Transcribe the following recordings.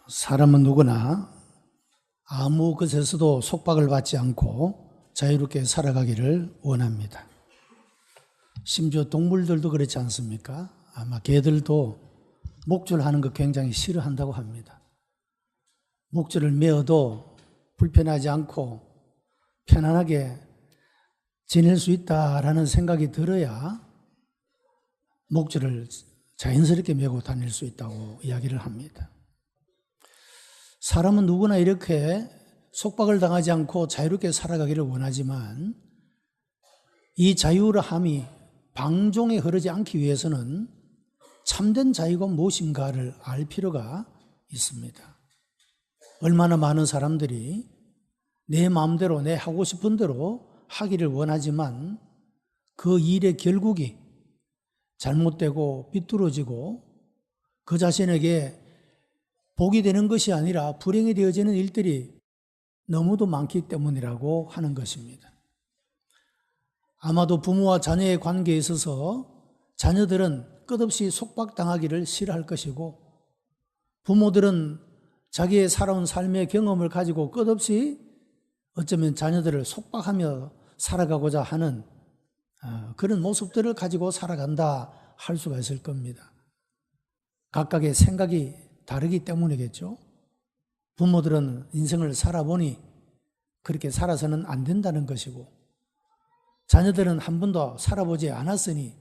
사람은 누구나 아무 것에서도 속박을 받지 않고 자유롭게 살아가기를 원합니다. 심지어 동물들도 그렇지 않습니까? 아마 개들도 목줄하는 거 굉장히 싫어한다고 합니다. 목줄을 메어도 불편하지 않고 편안하게 지낼 수 있다라는 생각이 들어야 목줄을 자연스럽게 메고 다닐 수 있다고 이야기를 합니다. 사람은 누구나 이렇게 속박을 당하지 않고 자유롭게 살아가기를 원하지만 이 자유함이 방종에 흐르지 않기 위해서는 참된 자유가 무엇인가를 알 필요가 있습니다. 얼마나 많은 사람들이 내 마음대로 내 하고 싶은 대로 하기를 원하지만 그 일의 결국이 잘못되고 삐뚤어지고 그 자신에게 복이 되는 것이 아니라 불행이 되어지는 일들이 너무도 많기 때문이라고 하는 것입니다. 아마도 부모와 자녀의 관계에 있어서 자녀들은 끝없이 속박당하기를 싫어할 것이고 부모들은 자기의 살아온 삶의 경험을 가지고 끝없이 어쩌면 자녀들을 속박하며 살아가고자 하는 그런 모습들을 가지고 살아간다 할 수가 있을 겁니다. 각각의 생각이 다르기 때문이겠죠. 부모들은 인생을 살아보니 그렇게 살아서는 안 된다는 것이고 자녀들은 한 번도 살아보지 않았으니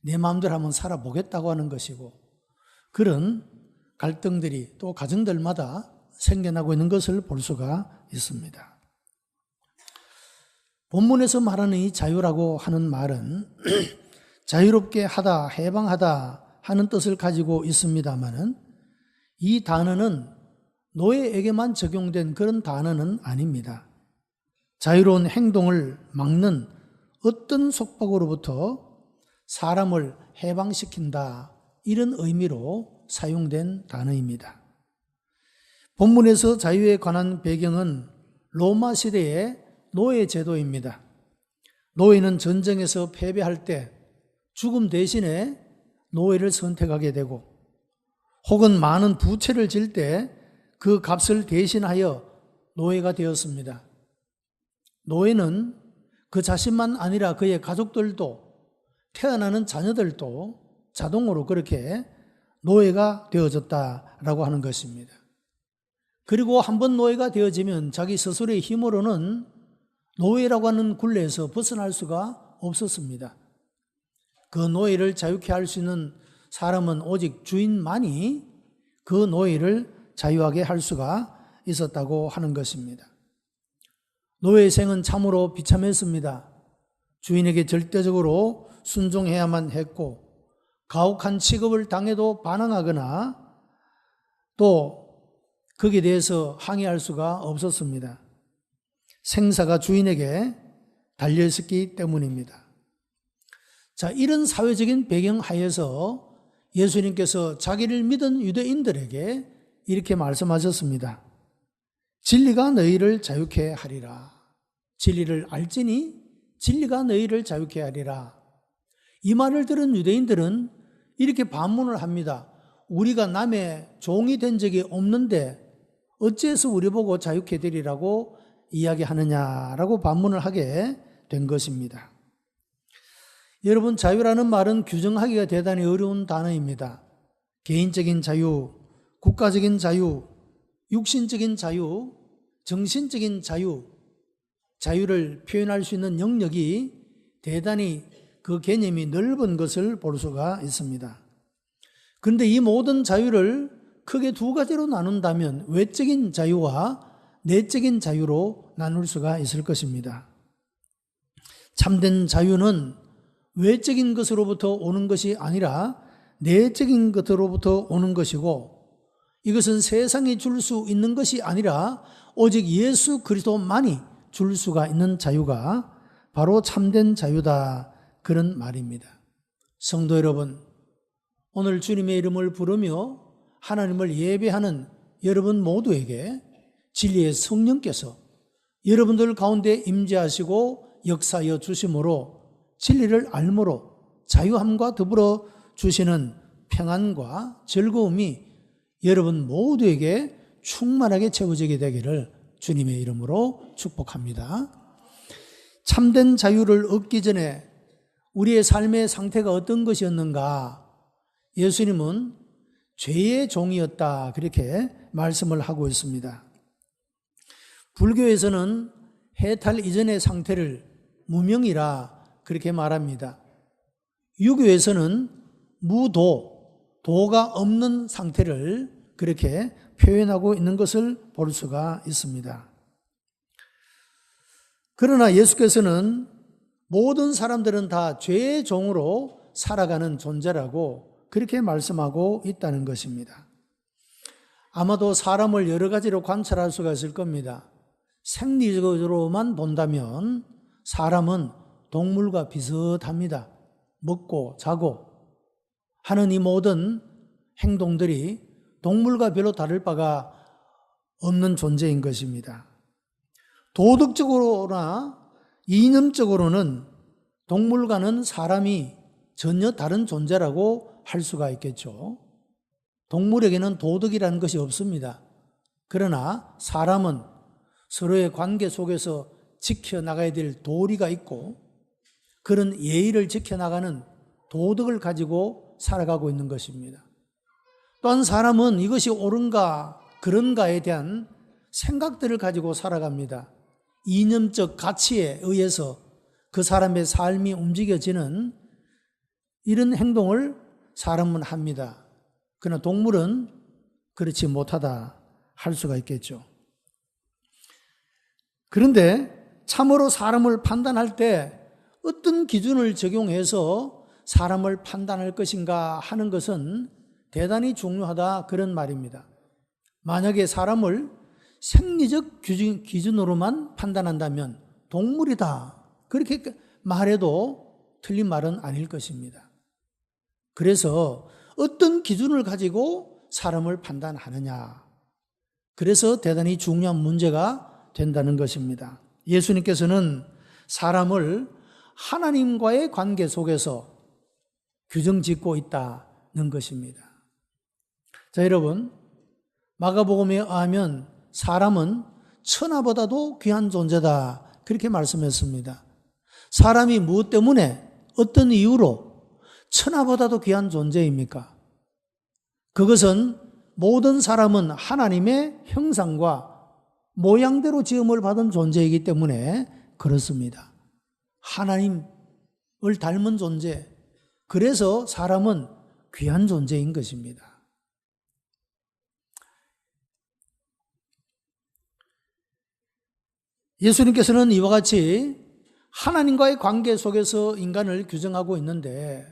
내 마음대로 한번 살아보겠다고 하는 것이고 그런 갈등들이 또 가정들마다 생겨나고 있는 것을 볼 수가 있습니다. 본문에서 말하는 이 자유라고 하는 말은 자유롭게 하다, 해방하다 하는 뜻을 가지고 있습니다마는 이 단어는 노예에게만 적용된 그런 단어는 아닙니다. 자유로운 행동을 막는 어떤 속박으로부터 사람을 해방시킨다 이런 의미로 사용된 단어입니다. 본문에서 자유에 관한 배경은 로마 시대의 노예 제도입니다. 노예는 전쟁에서 패배할 때 죽음 대신에 노예를 선택하게 되고 혹은 많은 부채를 질 때 그 값을 대신하여 노예가 되었습니다. 노예는 그 자신만 아니라 그의 가족들도 태어나는 자녀들도 자동으로 그렇게 노예가 되어졌다라고 하는 것입니다. 그리고 한번 노예가 되어지면 자기 스스로의 힘으로는 노예라고 하는 굴레에서 벗어날 수가 없었습니다. 그 노예를 자유케 할 수 있는 사람은 오직 주인만이 그 노예를 자유하게 할 수가 있었다고 하는 것입니다. 노예의 생은 참으로 비참했습니다. 주인에게 절대적으로 순종해야만 했고 가혹한 취급을 당해도 반항하거나 또 거기에 대해서 항의할 수가 없었습니다. 생사가 주인에게 달려있었기 때문입니다. 자, 이런 사회적인 배경 하에서 예수님께서 자기를 믿은 유대인들에게 이렇게 말씀하셨습니다. 진리가 너희를 자유케 하리라. 진리를 알지니 진리가 너희를 자유케 하리라. 이 말을 들은 유대인들은 이렇게 반문을 합니다. 우리가 남의 종이 된 적이 없는데 어째서 우리 보고 자유케 되리라고 이야기하느냐라고 반문을 하게 된 것입니다. 여러분, 자유라는 말은 규정하기가 대단히 어려운 단어입니다. 개인적인 자유, 국가적인 자유, 육신적인 자유, 정신적인 자유, 자유를 표현할 수 있는 영역이 대단히 그 개념이 넓은 것을 볼 수가 있습니다. 그런데 이 모든 자유를 크게 두 가지로 나눈다면 외적인 자유와 내적인 자유로 나눌 수가 있을 것입니다. 참된 자유는 외적인 것으로부터 오는 것이 아니라 내적인 것으로부터 오는 것이고 이것은 세상이 줄 수 있는 것이 아니라 오직 예수 그리스도만이 줄 수가 있는 자유가 바로 참된 자유다 그런 말입니다. 성도 여러분, 오늘 주님의 이름을 부르며 하나님을 예배하는 여러분 모두에게 진리의 성령께서 여러분들 가운데 임재하시고 역사하여 주심으로 진리를 알므로 자유함과 더불어 주시는 평안과 즐거움이 여러분 모두에게 충만하게 채워지게 되기를 주님의 이름으로 축복합니다. 참된 자유를 얻기 전에 우리의 삶의 상태가 어떤 것이었는가? 예수님은 죄의 종이었다, 그렇게 말씀을 하고 있습니다. 불교에서는 해탈 이전의 상태를 무명이라 그렇게 말합니다. 유교에서는 무도, 도가 없는 상태를 그렇게 표현하고 있는 것을 볼 수가 있습니다. 그러나 예수께서는 모든 사람들은 다 죄의 종으로 살아가는 존재라고 그렇게 말씀하고 있다는 것입니다. 아마도 사람을 여러 가지로 관찰할 수가 있을 겁니다. 생리적으로만 본다면 사람은 동물과 비슷합니다. 먹고 자고 하는 이 모든 행동들이 동물과 별로 다를 바가 없는 존재인 것입니다. 도덕적으로나 이념적으로는 동물과는 사람이 전혀 다른 존재라고 할 수가 있겠죠. 동물에게는 도덕이라는 것이 없습니다. 그러나 사람은 서로의 관계 속에서 지켜나가야 될 도리가 있고 그런 예의를 지켜나가는 도덕을 가지고 살아가고 있는 것입니다. 또한 사람은 이것이 옳은가 그런가에 대한 생각들을 가지고 살아갑니다. 이념적 가치에 의해서 그 사람의 삶이 움직여지는 이런 행동을 사람은 합니다. 그러나 동물은 그렇지 못하다 할 수가 있겠죠. 그런데 참으로 사람을 판단할 때 어떤 기준을 적용해서 사람을 판단할 것인가 하는 것은 대단히 중요하다, 그런 말입니다. 만약에 사람을 생리적 기준으로만 판단한다면 동물이다, 그렇게 말해도 틀린 말은 아닐 것입니다. 그래서 어떤 기준을 가지고 사람을 판단하느냐, 그래서 대단히 중요한 문제가 된다는 것입니다. 예수님께서는 사람을 하나님과의 관계 속에서 규정 짓고 있다는 것입니다. 자, 여러분, 마가복음에 의하면 사람은 천하보다도 귀한 존재다, 그렇게 말씀했습니다. 사람이 무엇 때문에, 어떤 이유로 천하보다도 귀한 존재입니까? 그것은 모든 사람은 하나님의 형상과 모양대로 지음을 받은 존재이기 때문에 그렇습니다. 하나님을 닮은 존재, 그래서 사람은 귀한 존재인 것입니다. 예수님께서는 이와 같이 하나님과의 관계 속에서 인간을 규정하고 있는데,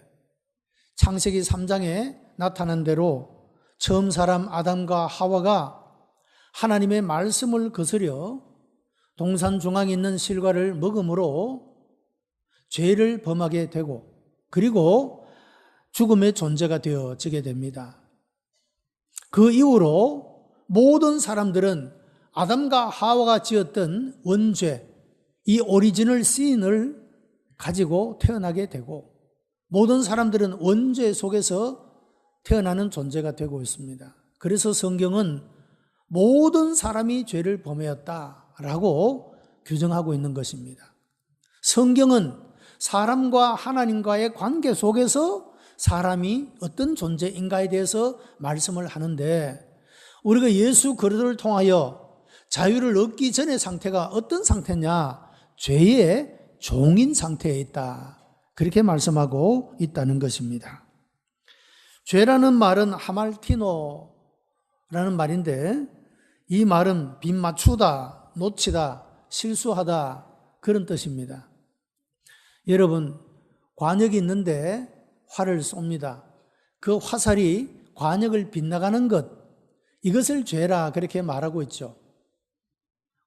창세기 3장에 나타난 대로 처음 사람 아담과 하와가 하나님의 말씀을 거스려 동산 중앙에 있는 실과를 먹음으로 죄를 범하게 되고, 그리고 죽음의 존재가 되어지게 됩니다. 그 이후로 모든 사람들은 아담과 하와가 지었던 원죄, 이 오리지널 신을 가지고 태어나게 되고, 모든 사람들은 원죄 속에서 태어나는 존재가 되고 있습니다. 그래서 성경은 모든 사람이 죄를 범하였다라고 규정하고 있는 것입니다. 성경은 사람과 하나님과의 관계 속에서 사람이 어떤 존재인가에 대해서 말씀을 하는데, 우리가 예수 그리스도를 통하여 자유를 얻기 전의 상태가 어떤 상태냐? 죄의 종인 상태에 있다, 그렇게 말씀하고 있다는 것입니다. 죄라는 말은 하말티노라는 말인데, 이 말은 빗 맞추다, 놓치다, 실수하다, 그런 뜻입니다. 여러분, 관역이 있는데 활을 쏩니다. 그 화살이 관역을 빗나가는 것, 이것을 죄라 그렇게 말하고 있죠.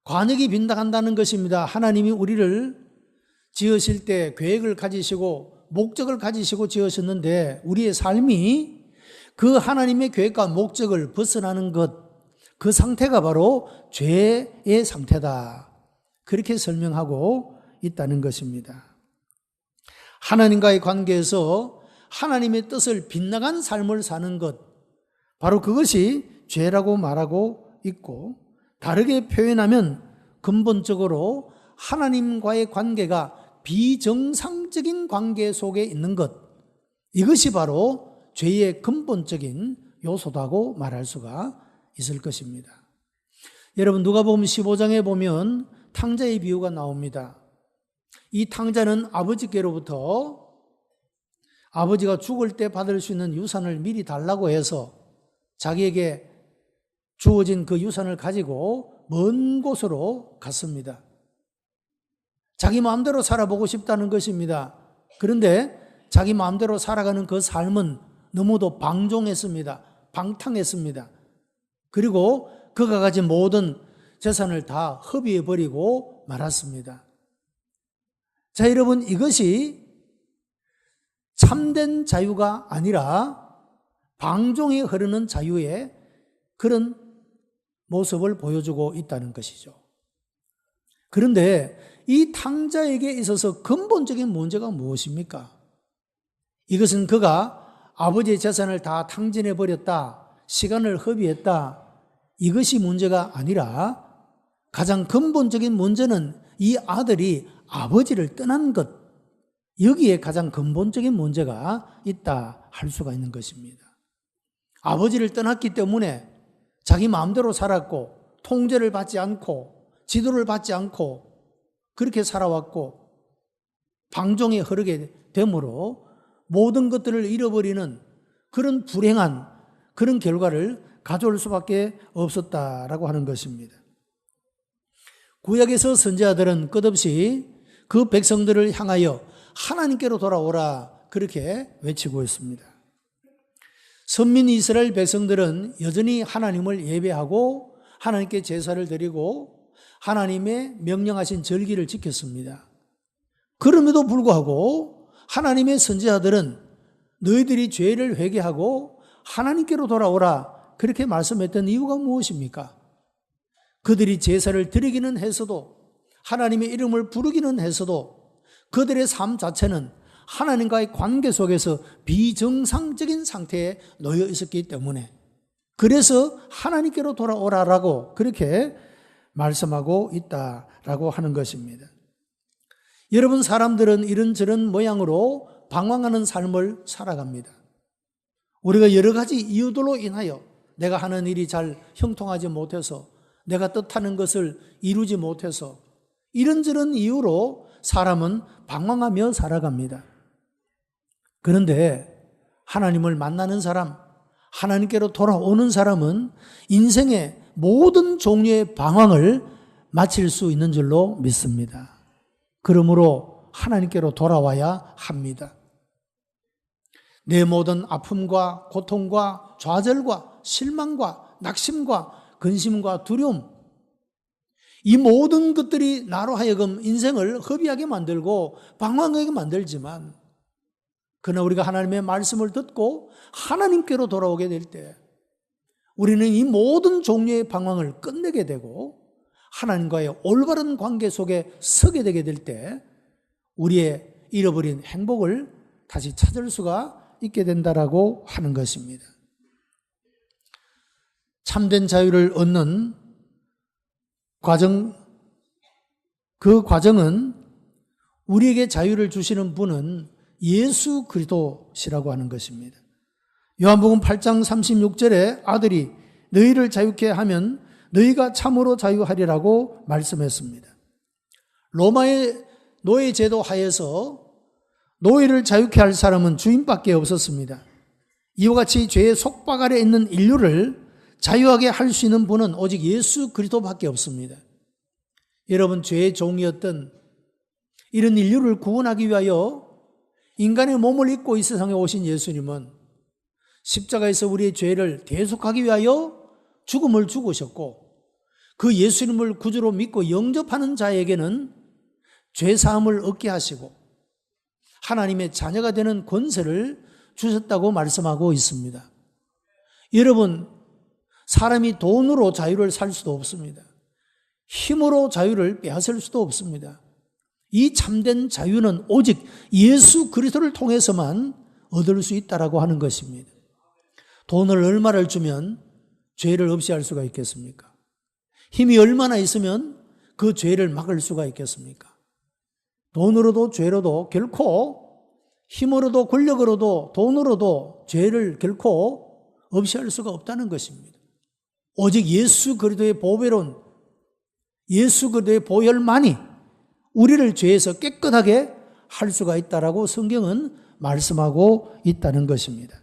관역이 빗나간다는 것입니다. 하나님이 우리를 지으실 때 계획을 가지시고 목적을 가지시고 지으셨는데, 우리의 삶이 그 하나님의 계획과 목적을 벗어나는 것, 그 상태가 바로 죄의 상태다, 그렇게 설명하고 있다는 것입니다. 하나님과의 관계에서 하나님의 뜻을 빗나간 삶을 사는 것, 바로 그것이 죄라고 말하고 있고, 다르게 표현하면 근본적으로 하나님과의 관계가 비정상적인 관계 속에 있는 것, 이것이 바로 죄의 근본적인 요소다고 말할 수가 있을 것입니다. 여러분, 누가복음 15장에 보면 탕자의 비유가 나옵니다. 이 탕자는 아버지께로부터 아버지가 죽을 때 받을 수 있는 유산을 미리 달라고 해서 자기에게 주어진 그 유산을 가지고 먼 곳으로 갔습니다. 자기 마음대로 살아보고 싶다는 것입니다. 그런데 자기 마음대로 살아가는 그 삶은 너무도 방종했습니다. 방탕했습니다. 그리고 그가 가진 모든 재산을 다 허비해버리고 말았습니다. 자, 여러분, 이것이 참된 자유가 아니라 방종이 흐르는 자유의 그런 모습을 보여주고 있다는 것이죠. 그런데 이 탕자에게 있어서 근본적인 문제가 무엇입니까? 이것은 그가 아버지의 재산을 다 탕진해버렸다, 시간을 허비했다, 이것이 문제가 아니라 가장 근본적인 문제는 이 아들이 아버지를 떠난 것, 여기에 가장 근본적인 문제가 있다 할 수가 있는 것입니다. 아버지를 떠났기 때문에 자기 마음대로 살았고, 통제를 받지 않고, 지도를 받지 않고 그렇게 살아왔고, 방종에 흐르게 되므로 모든 것들을 잃어버리는 그런 불행한 그런 결과를 가져올 수밖에 없었다라고 하는 것입니다. 구약에서 선지자들은 끝없이 그 백성들을 향하여 하나님께로 돌아오라 그렇게 외치고 있습니다. 선민 이스라엘 백성들은 여전히 하나님을 예배하고 하나님께 제사를 드리고 하나님의 명령하신 절기를 지켰습니다. 그럼에도 불구하고 하나님의 선지자들은 너희들이 죄를 회개하고 하나님께로 돌아오라 그렇게 말씀했던 이유가 무엇입니까? 그들이 제사를 드리기는 했어도, 하나님의 이름을 부르기는 했어도 그들의 삶 자체는 하나님과의 관계 속에서 비정상적인 상태에 놓여 있었기 때문에, 그래서 하나님께로 돌아오라라고 그렇게 말씀하고 있다라고 하는 것입니다. 여러분, 사람들은 이런저런 모양으로 방황하는 삶을 살아갑니다. 우리가 여러 가지 이유들로 인하여 내가 하는 일이 잘 형통하지 못해서, 내가 뜻하는 것을 이루지 못해서 이런저런 이유로 사람은 방황하며 살아갑니다. 그런데 하나님을 만나는 사람, 하나님께로 돌아오는 사람은 인생의 모든 종류의 방황을 마칠 수 있는 줄로 믿습니다. 그러므로 하나님께로 돌아와야 합니다. 내 모든 아픔과 고통과 좌절과 실망과 낙심과 근심과 두려움, 이 모든 것들이 나로 하여금 인생을 허비하게 만들고 방황하게 만들지만, 그러나 우리가 하나님의 말씀을 듣고 하나님께로 돌아오게 될 때 우리는 이 모든 종류의 방황을 끝내게 되고 하나님과의 올바른 관계 속에 서게 되게 될 때 우리의 잃어버린 행복을 다시 찾을 수가 있게 된다라고 하는 것입니다. 참된 자유를 얻는 과정, 그 과정은 우리에게 자유를 주시는 분은 예수 그리스도시라고 하는 것입니다. 요한복음 8장 36절에 아들이 너희를 자유케 하면 너희가 참으로 자유하리라고 말씀했습니다. 로마의 노예 제도 하에서 노예를 자유케 할 사람은 주인밖에 없었습니다. 이와 같이 죄의 속박 아래 있는 인류를 자유하게 할 수 있는 분은 오직 예수 그리스도밖에 없습니다. 여러분, 죄의 종이었던 이런 인류를 구원하기 위하여 인간의 몸을 입고 이 세상에 오신 예수님은 십자가에서 우리의 죄를 대속하기 위하여 죽음을 죽으셨고, 그 예수님을 구주로 믿고 영접하는 자에게는 죄사함을 얻게 하시고 하나님의 자녀가 되는 권세를 주셨다고 말씀하고 있습니다. 여러분, 사람이 돈으로 자유를 살 수도 없습니다. 힘으로 자유를 빼앗을 수도 없습니다. 이 참된 자유는 오직 예수 그리스도를 통해서만 얻을 수 있다라고 하는 것입니다. 돈을 얼마를 주면 죄를 없이 할 수가 있겠습니까? 힘이 얼마나 있으면 그 죄를 막을 수가 있겠습니까? 돈으로도 죄로도 결코, 힘으로도 권력으로도 돈으로도 죄를 결코 없이 할 수가 없다는 것입니다. 오직 예수 그리스도의 보배로운 예수 그리스도의 보혈만이 우리를 죄에서 깨끗하게 할 수가 있다라고 성경은 말씀하고 있다는 것입니다.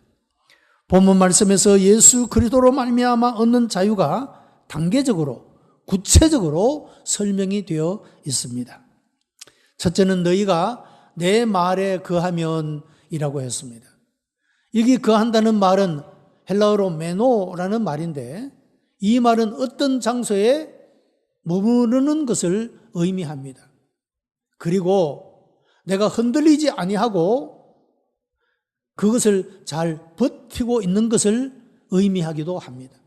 본문 말씀에서 예수 그리스도로 말미암아 얻는 자유가 단계적으로 구체적으로 설명이 되어 있습니다. 첫째는 너희가 내 말에 거하면 이라고 했습니다. 여기 거한다는 말은 헬라어로 메노라는 말인데 이 말은 어떤 장소에 머무르는 것을 의미합니다. 그리고 내가 흔들리지 아니하고 그것을 잘 버티고 있는 것을 의미하기도 합니다.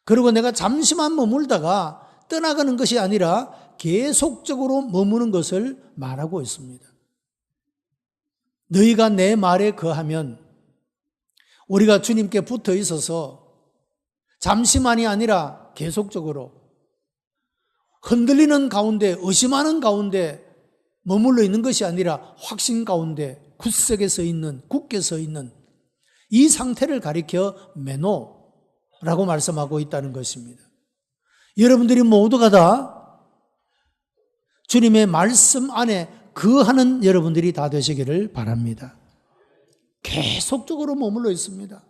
그리고 내가 잠시만 머물다가 떠나가는 것이 아니라 계속적으로 머무는 것을 말하고 있습니다. 너희가 내 말에 거하면 우리가 주님께 붙어 있어서 잠시만이 아니라 계속적으로 흔들리는 가운데 의심하는 가운데 머물러 있는 것이 아니라 확신 가운데 굳세게 서 있는 굳게 서 있는 이 상태를 가리켜 메노라고 말씀하고 있다는 것입니다. 여러분들이 모두가 다 주님의 말씀 안에 거하는 여러분들이 다 되시기를 바랍니다. 계속적으로 머물러 있습니다.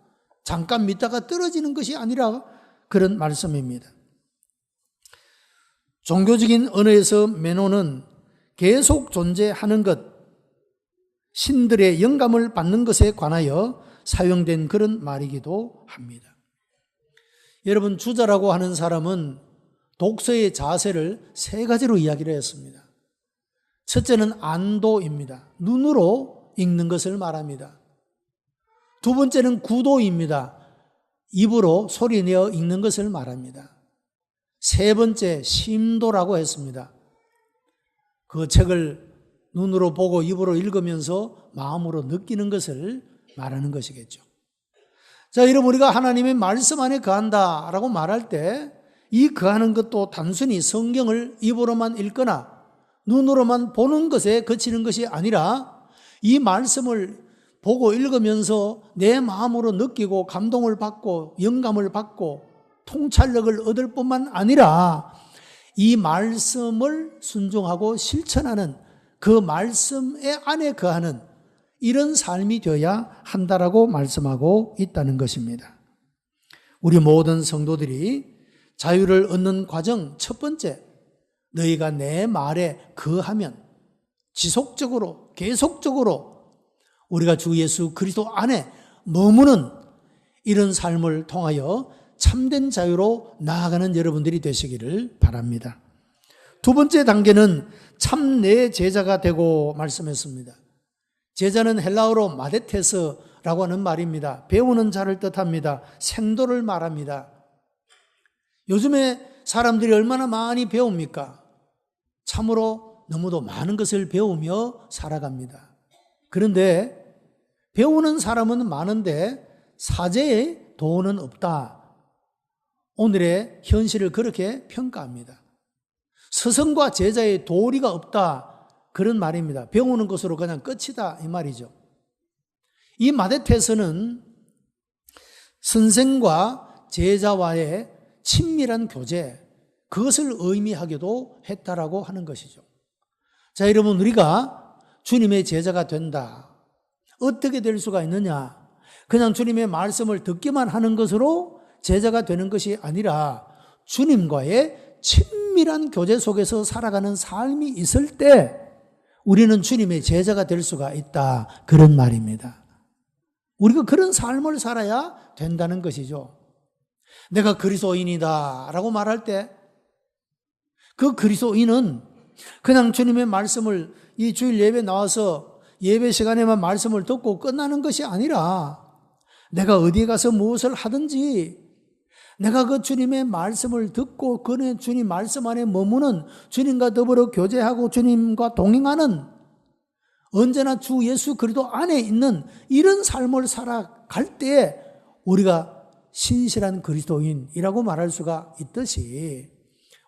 잠깐 믿다가 떨어지는 것이 아니라 그런 말씀입니다. 종교적인 언어에서 메노는 계속 존재하는 것, 신들의 영감을 받는 것에 관하여 사용된 그런 말이기도 합니다. 여러분, 주자라고 하는 사람은 독서의 자세를 세 가지로 이야기를 했습니다. 첫째는 안도입니다. 눈으로 읽는 것을 말합니다. 두 번째는 구도입니다. 입으로 소리내어 읽는 것을 말합니다. 세 번째 심도라고 했습니다. 그 책을 눈으로 보고 입으로 읽으면서 마음으로 느끼는 것을 말하는 것이겠죠. 자, 여러분, 우리가 하나님의 말씀 안에 거한다라고 말할 때 이 거하는 것도 단순히 성경을 입으로만 읽거나 눈으로만 보는 것에 그치는 것이 아니라 이 말씀을 보고 읽으면서 내 마음으로 느끼고 감동을 받고 영감을 받고 통찰력을 얻을 뿐만 아니라 이 말씀을 순종하고 실천하는 그 말씀의 안에 거하는 이런 삶이 되어야 한다라고 말씀하고 있다는 것입니다. 우리 모든 성도들이 자유를 얻는 과정 첫 번째, 너희가 내 말에 거하면 지속적으로 계속적으로 우리가 주 예수 그리스도 안에 머무는 이런 삶을 통하여 참된 자유로 나아가는 여러분들이 되시기를 바랍니다. 두 번째 단계는 참 내 제자가 되고 말씀했습니다. 제자는 헬라어로 마데테스라고 하는 말입니다. 배우는 자를 뜻합니다. 생도를 말합니다. 요즘에 사람들이 얼마나 많이 배웁니까? 참으로 너무도 많은 것을 배우며 살아갑니다. 그런데 배우는 사람은 많은데 사제의 도는 없다. 오늘의 현실을 그렇게 평가합니다. 스승과 제자의 도리가 없다. 그런 말입니다. 배우는 것으로 그냥 끝이다 이 말이죠. 이 마데테스는 선생과 제자와의 친밀한 교제, 그것을 의미하기도 했다라고 하는 것이죠. 자, 여러분, 우리가 주님의 제자가 된다. 어떻게 될 수가 있느냐? 그냥 주님의 말씀을 듣기만 하는 것으로 제자가 되는 것이 아니라 주님과의 친밀한 교제 속에서 살아가는 삶이 있을 때 우리는 주님의 제자가 될 수가 있다. 그런 말입니다. 우리가 그런 삶을 살아야 된다는 것이죠. 내가 그리스도인이다 라고 말할 때 그 그리스도인은 그냥 주님의 말씀을 이 주일 예배 나와서 예배 시간에만 말씀을 듣고 끝나는 것이 아니라 내가 어디에 가서 무엇을 하든지 내가 그 주님의 말씀을 듣고 그 주님 말씀 안에 머무는 주님과 더불어 교제하고 주님과 동행하는 언제나 주 예수 그리스도 안에 있는 이런 삶을 살아갈 때에 우리가 신실한 그리스도인이라고 말할 수가 있듯이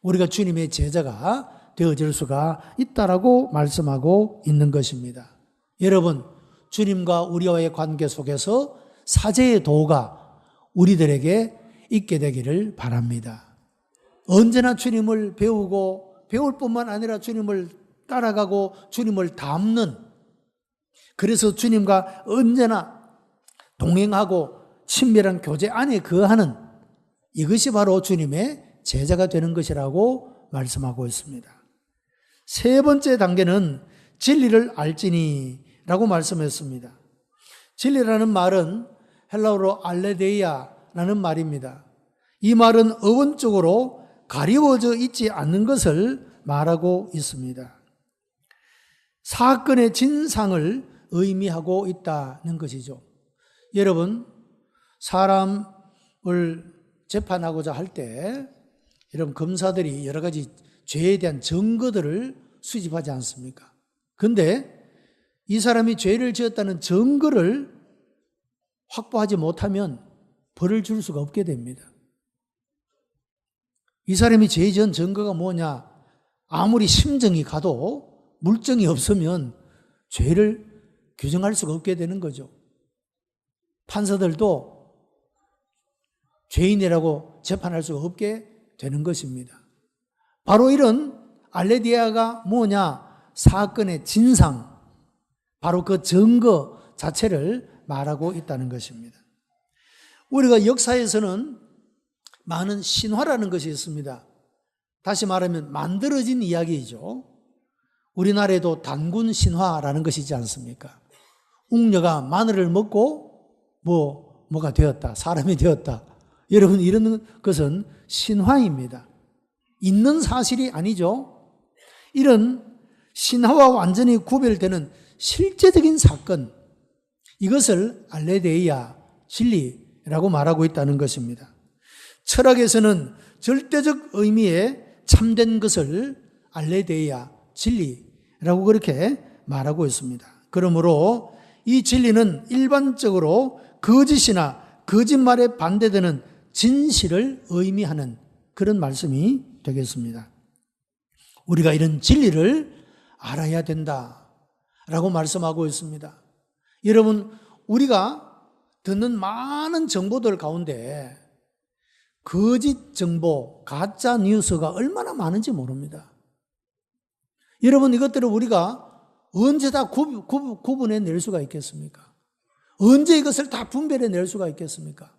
우리가 주님의 제자가 되어질 수가 있다라고 말씀하고 있는 것입니다. 여러분, 주님과 우리와의 관계 속에서 사제의 도가 우리들에게 있게 되기를 바랍니다. 언제나 주님을 배우고 배울 뿐만 아니라 주님을 따라가고 주님을 닮는, 그래서 주님과 언제나 동행하고 친밀한 교제 안에 거하는, 이것이 바로 주님의 제자가 되는 것이라고 말씀하고 있습니다. 세 번째 단계는 진리를 알지니라고 말씀했습니다. 진리라는 말은 헬라어로 알레데이아라는 말입니다. 이 말은 어원적으로 가리워져 있지 않는 것을 말하고 있습니다. 사건의 진상을 의미하고 있다는 것이죠. 여러분, 사람을 재판하고자 할 때 이런 검사들이 여러 가지 죄에 대한 증거들을 수집하지 않습니까? 그런데 이 사람이 죄를 지었다는 증거를 확보하지 못하면 벌을 줄 수가 없게 됩니다. 이 사람이 죄 지은 증거가 뭐냐? 아무리 심정이 가도 물증이 없으면 죄를 규정할 수가 없게 되는 거죠. 판사들도 죄인이라고 재판할 수가 없게 되는 것입니다. 바로 이런 알레디아가 뭐냐? 사건의 진상, 바로 그 증거 자체를 말하고 있다는 것입니다. 우리가 역사에서는 많은 신화라는 것이 있습니다. 다시 말하면 만들어진 이야기이죠. 우리나라에도 단군 신화라는 것이 있지 않습니까? 웅녀가 마늘을 먹고 뭐가 되었다, 사람이 되었다. 여러분, 이런 것은 신화입니다. 있는 사실이 아니죠. 이런 신화와 완전히 구별되는 실제적인 사건, 이것을 알레데이아, 진리라고 말하고 있다는 것입니다. 철학에서는 절대적 의미의 참된 것을 알레데이아, 진리라고 그렇게 말하고 있습니다. 그러므로 이 진리는 일반적으로 거짓이나 거짓말에 반대되는 진실을 의미하는 그런 말씀이 되겠습니다. 우리가 이런 진리를 알아야 된다라고 말씀하고 있습니다. 여러분, 우리가 듣는 많은 정보들 가운데 거짓 정보, 가짜 뉴스가 얼마나 많은지 모릅니다. 여러분, 이것들을 우리가 언제 다 구분해 낼 수가 있겠습니까? 언제 이것을 다 분별해 낼 수가 있겠습니까?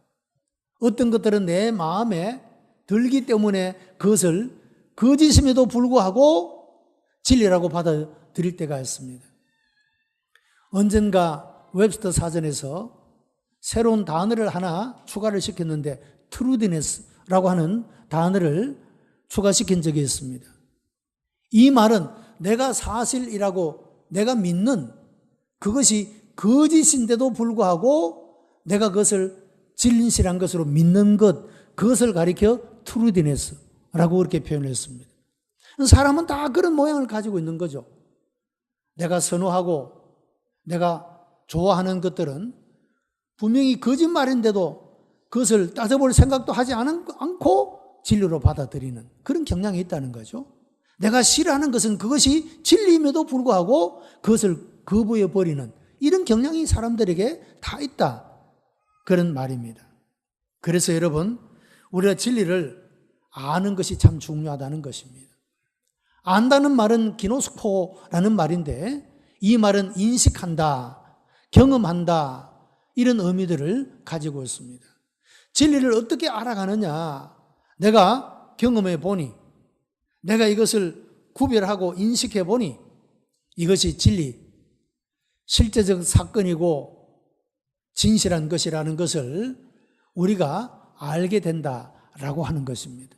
어떤 것들은 내 마음에 들기 때문에 그것을 거짓임에도 불구하고 진리라고 받아들일 때가 있습니다. 언젠가 웹스터 사전에서 새로운 단어를 하나 추가를 시켰는데 트루디네스라고 하는 단어를 추가시킨 적이 있습니다. 이 말은 내가 사실이라고 내가 믿는 그것이 거짓인데도 불구하고 내가 그것을 진실한 것으로 믿는 것, 그것을 가리켜 트루디네스라고 그렇게 표현했습니다. 사람은 다 그런 모양을 가지고 있는 거죠. 내가 선호하고 내가 좋아하는 것들은 분명히 거짓말인데도 그것을 따져볼 생각도 하지 않고 진리로 받아들이는 그런 경향이 있다는 거죠. 내가 싫어하는 것은 그것이 진리임에도 불구하고 그것을 거부해버리는 이런 경향이 사람들에게 다 있다, 그런 말입니다. 그래서 여러분, 우리가 진리를 아는 것이 참 중요하다는 것입니다. 안다는 말은 기노스코라는 말인데 이 말은 인식한다, 경험한다, 이런 의미들을 가지고 있습니다. 진리를 어떻게 알아가느냐? 내가 경험해 보니, 내가 이것을 구별하고 인식해 보니 이것이 진리, 실제적 사건이고 진실한 것이라는 것을 우리가 알게 된다라고 하는 것입니다.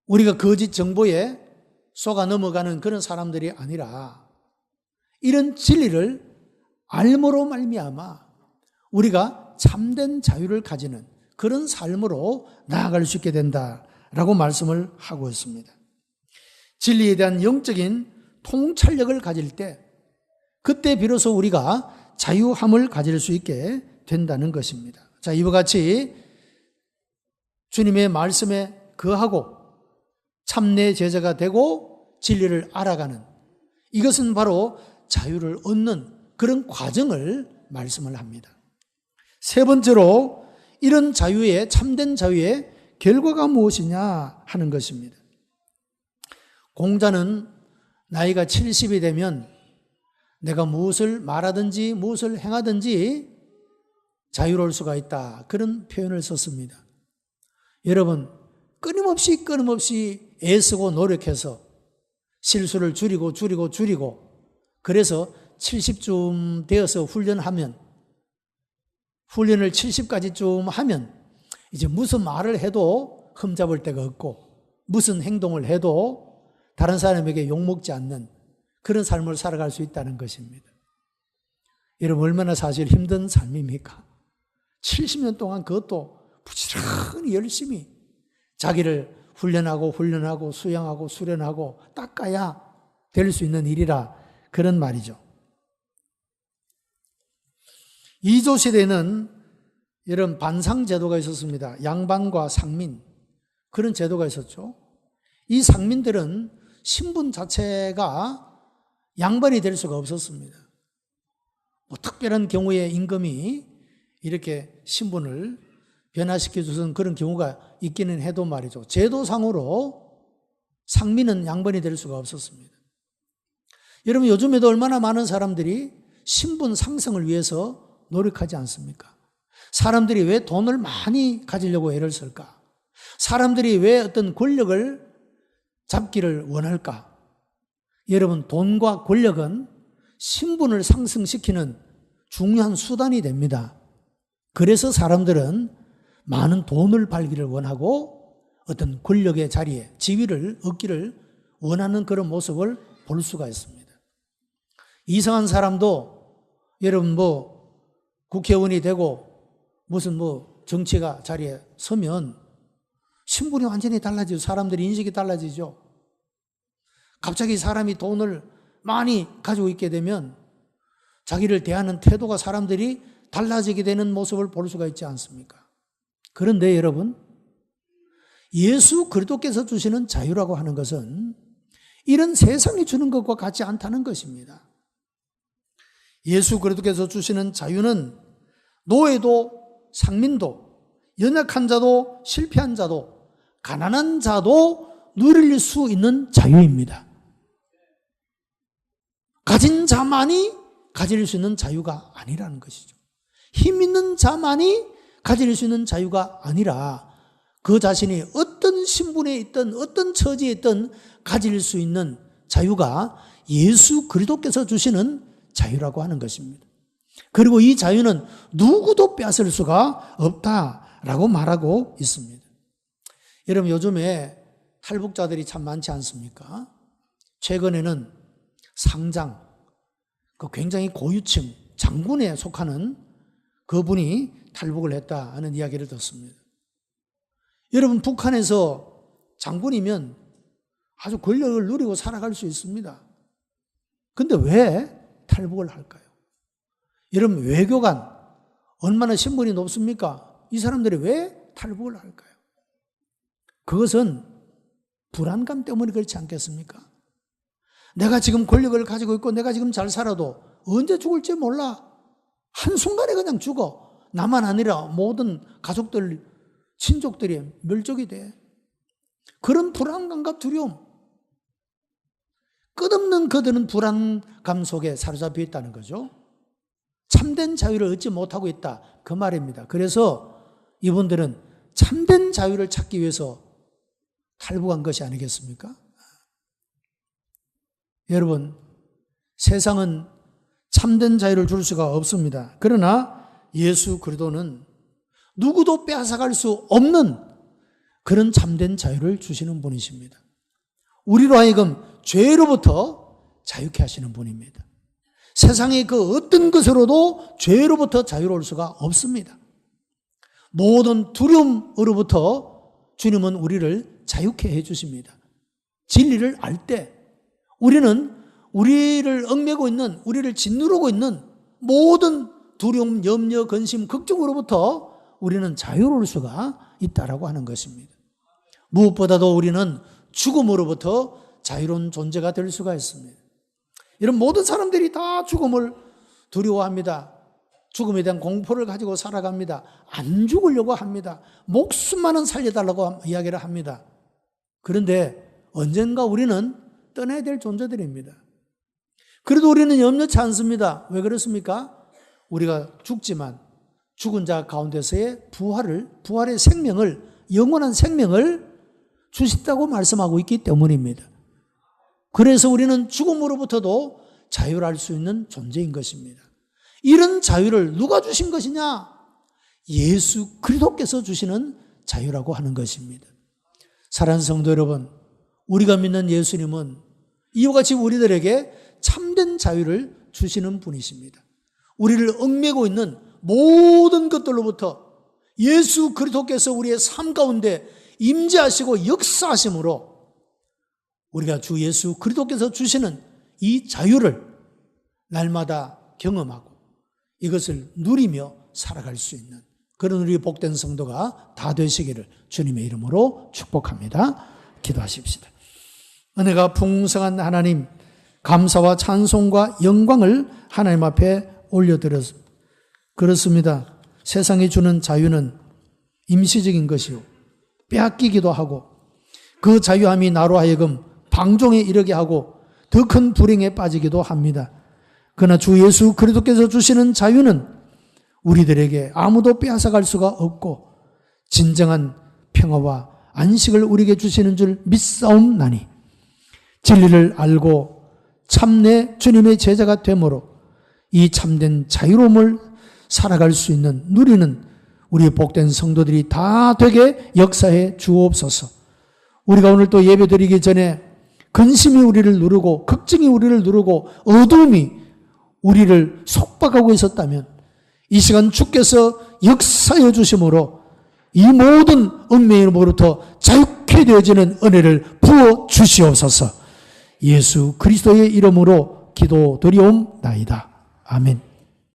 우리가 거짓 정보에 속아 넘어가는 그런 사람들이 아니라 이런 진리를 알므로 말미암아 우리가 참된 자유를 가지는 그런 삶으로 나아갈 수 있게 된다라고 말씀을 하고 있습니다. 진리에 대한 영적인 통찰력을 가질 때 그때 비로소 우리가 자유함을 가질 수 있게 된다는 것입니다. 자, 이와 같이 주님의 말씀에 거하고 참내 제자가 되고 진리를 알아가는, 이것은 바로 자유를 얻는 그런 과정을 말씀을 합니다. 세 번째로 이런 자유의, 참된 자유의 결과가 무엇이냐 하는 것입니다. 공자는 나이가 70이 되면 내가 무엇을 말하든지 무엇을 행하든지 자유로울 수가 있다, 그런 표현을 썼습니다. 여러분, 끊임없이 애쓰고 노력해서 실수를 줄이고 그래서 70쯤 되어서 훈련을 70까지쯤 하면 이제 무슨 말을 해도 흠잡을 데가 없고 무슨 행동을 해도 다른 사람에게 욕먹지 않는 그런 삶을 살아갈 수 있다는 것입니다. 여러분, 얼마나 사실 힘든 삶입니까? 70년 동안 그것도 부지런히 열심히 자기를 훈련하고 수양하고 수련하고 닦아야 될 수 있는 일이라 그런 말이죠. 이조 시대는 이런 반상 제도가 있었습니다. 양반과 상민, 그런 제도가 있었죠. 이 상민들은 신분 자체가 양반이 될 수가 없었습니다. 뭐 특별한 경우에 임금이 이렇게 신분을 변화시켜주는 그런 경우가 있기는 해도 말이죠. 제도상으로 상민은 양반이 될 수가 없었습니다. 여러분, 요즘에도 얼마나 많은 사람들이 신분 상승을 위해서 노력하지 않습니까? 사람들이 왜 돈을 많이 가지려고 애를 쓸까? 사람들이 왜 어떤 권력을 잡기를 원할까? 여러분, 돈과 권력은 신분을 상승시키는 중요한 수단이 됩니다. 그래서 사람들은 많은 돈을 벌기를 원하고 어떤 권력의 자리에 지위를 얻기를 원하는 그런 모습을 볼 수가 있습니다. 이상한 사람도 여러분 국회의원이 되고 무슨 정치가 자리에 서면 신분이 완전히 달라지죠. 사람들의 인식이 달라지죠. 갑자기 사람이 돈을 많이 가지고 있게 되면 자기를 대하는 태도가 사람들이 달라지게 되는 모습을 볼 수가 있지 않습니까? 그런데 여러분, 예수 그리스도께서 주시는 자유라고 하는 것은 이런 세상이 주는 것과 같지 않다는 것입니다. 예수 그리스도께서 주시는 자유는 노예도 상민도 연약한 자도 실패한 자도 가난한 자도 누릴 수 있는 자유입니다. 가진 자만이 가질 수 있는 자유가 아니라는 것이죠. 힘 있는 자만이 가질 수 있는 자유가 아니라 그 자신이 어떤 신분에 있든 어떤 처지에 있든 가질 수 있는 자유가 예수 그리스도께서 주시는 자유라고 하는 것입니다. 그리고 이 자유는 누구도 빼앗을 수가 없다라고 말하고 있습니다. 여러분, 요즘에 탈북자들이 참 많지 않습니까? 최근에는 상장, 그 굉장히 고유층, 장군에 속하는 그분이 탈북을 했다 하는 이야기를 듣습니다. 여러분, 북한에서 장군이면 아주 권력을 누리고 살아갈 수 있습니다. 그런데 왜 탈북을 할까요? 여러분, 외교관 얼마나 신분이 높습니까? 이 사람들이 왜 탈북을 할까요? 그것은 불안감 때문에 그렇지 않겠습니까? 내가 지금 권력을 가지고 있고 내가 지금 잘 살아도 언제 죽을지 몰라. 한순간에 그냥 죽어. 나만 아니라 모든 가족들, 친족들이 멸족이 돼. 그런 불안감과 두려움, 끝없는 그들은 불안감 속에 사로잡혀 있다는 거죠. 참된 자유를 얻지 못하고 있다, 그 말입니다. 그래서 이분들은 참된 자유를 찾기 위해서 탈북한 것이 아니겠습니까? 여러분, 세상은 참된 자유를 줄 수가 없습니다. 그러나 예수 그리스도는 누구도 빼앗아갈 수 없는 그런 참된 자유를 주시는 분이십니다. 우리로 하여금 죄로부터 자유케 하시는 분입니다. 세상의 그 어떤 것으로도 죄로부터 자유로울 수가 없습니다. 모든 두려움으로부터 주님은 우리를 자유케 해주십니다. 진리를 알 때 우리는 우리를 얽매고 있는, 우리를 짓누르고 있는 모든 두려움, 염려, 근심, 걱정으로부터 우리는 자유로울 수가 있다라고 하는 것입니다. 무엇보다도 우리는 죽음으로부터 자유로운 존재가 될 수가 있습니다. 이런 모든 사람들이 다 죽음을 두려워합니다. 죽음에 대한 공포를 가지고 살아갑니다. 안 죽으려고 합니다. 목숨만은 살려달라고 이야기를 합니다. 그런데 언젠가 우리는 떠나야 될 존재들입니다. 그래도 우리는 염려치 않습니다. 왜 그렇습니까? 우리가 죽지만 죽은 자 가운데서의 부활의 생명을, 영원한 생명을 주신다고 말씀하고 있기 때문입니다. 그래서 우리는 죽음으로부터도 자유할 수 있는 존재인 것입니다. 이런 자유를 누가 주신 것이냐? 예수 그리스도께서 주시는 자유라고 하는 것입니다. 사랑하는 성도 여러분, 우리가 믿는 예수님은 이와 같이 우리들에게 참된 자유를 주시는 분이십니다. 우리를 얽매고 있는 모든 것들로부터 예수 그리스도께서 우리의 삶 가운데 임재하시고 역사하심으로 우리가 주 예수 그리스도께서 주시는 이 자유를 날마다 경험하고 이것을 누리며 살아갈 수 있는 그런 우리 복된 성도가 다 되시기를 주님의 이름으로 축복합니다. 기도하십시다. 은혜가 풍성한 하나님, 감사와 찬송과 영광을 하나님 앞에 올려드렸습니다. 그렇습니다. 세상이 주는 자유는 임시적인 것이요, 빼앗기기도 하고 그 자유함이 나로 하여금 방종에 이르게 하고 더 큰 불행에 빠지기도 합니다. 그러나 주 예수 그리스도께서 주시는 자유는 우리들에게 아무도 빼앗아갈 수가 없고 진정한 평화와 안식을 우리에게 주시는 줄 믿사옵나니 진리를 알고 참내 주님의 제자가 되므로 이 참된 자유로움을 살아갈 수 있는 누리는 우리 복된 성도들이 다 되게 역사해 주옵소서. 우리가 오늘 또 예배드리기 전에 근심이 우리를 누르고 걱정이 우리를 누르고 어두움이 우리를 속박하고 있었다면 이 시간 주께서 역사해 주심으로 이 모든 얽매임으로부터 자유케 되어지는 은혜를 부어 주시옵소서. 예수 그리스도의 이름으로 기도드리옵나이다. 아멘.